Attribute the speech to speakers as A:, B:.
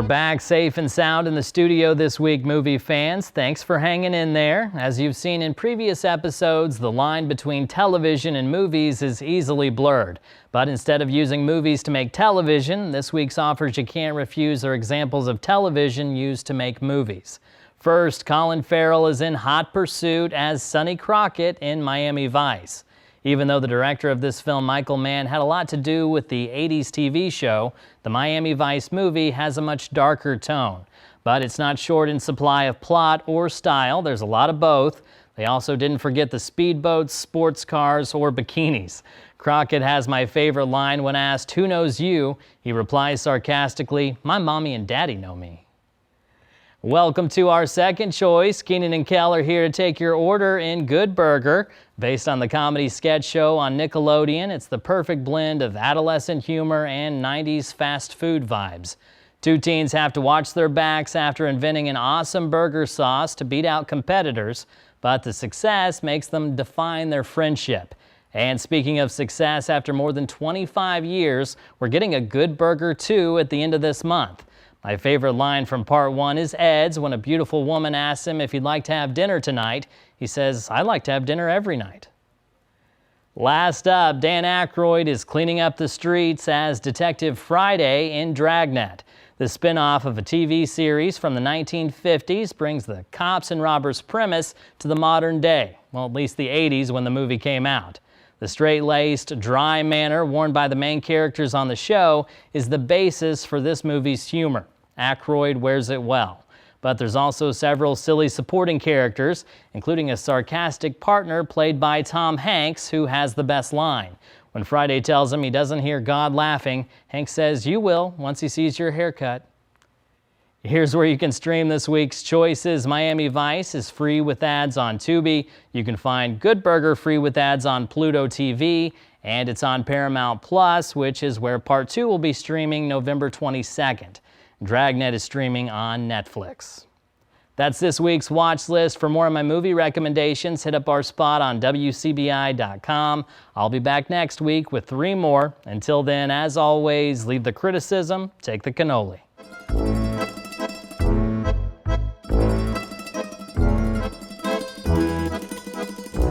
A: back safe and sound in the studio this week, movie fans. Thanks for hanging in there. As you've seen in previous episodes, the line between television and movies is easily blurred. But instead of using movies to make television, this week's offers you can't refuse are examples of television used to make movies. First, Colin Farrell is in hot pursuit as Sonny Crockett in Miami Vice. Even though the director of this film, Michael Mann, had a lot to do with the 80s TV show, the Miami Vice movie has a much darker tone. But it's not short in supply of plot or style. There's a lot of both. They also didn't forget the speedboats, sports cars, or bikinis. Crockett has my favorite line when asked, "Who knows you?" He replies sarcastically, "My mommy and daddy know me." Welcome to our second choice. Keenan and Kel are here to take your order in Good Burger. Based on the comedy sketch show on Nickelodeon, it's the perfect blend of adolescent humor and 90s fast food vibes. Two teens have to watch their backs after inventing an awesome burger sauce to beat out competitors, but the success makes them define their friendship. And speaking of success, after more than 25 years, we're getting a Good Burger 2 at the end of this month. My favorite line from part one is Ed's when a beautiful woman asks him if he'd like to have dinner tonight. He says, "I like to have dinner every night." Last up, Dan Aykroyd is cleaning up the streets as Detective Friday in Dragnet. The spin-off of a TV series from the 1950s brings the cops and robbers premise to the modern day, well, at least the 80s when the movie came out. The straight-laced, dry manner worn by the main characters on the show is the basis for this movie's humor. Aykroyd wears it well. But there's also several silly supporting characters, including a sarcastic partner played by Tom Hanks, who has the best line. When Friday tells him he doesn't hear God laughing, Hanks says, "You will once he sees your haircut." Here's where you can stream this week's choices. Miami Vice is free with ads on Tubi. You can find Good Burger free with ads on Pluto TV, and it's on Paramount Plus, which is where Part 2 will be streaming November 22nd. Dragnet is streaming on Netflix. That's this week's watch list. For more of my movie recommendations, hit up our spot on WCBI.com. I'll be back next week with 3 more. Until then, as always, leave the criticism, take the cannoli.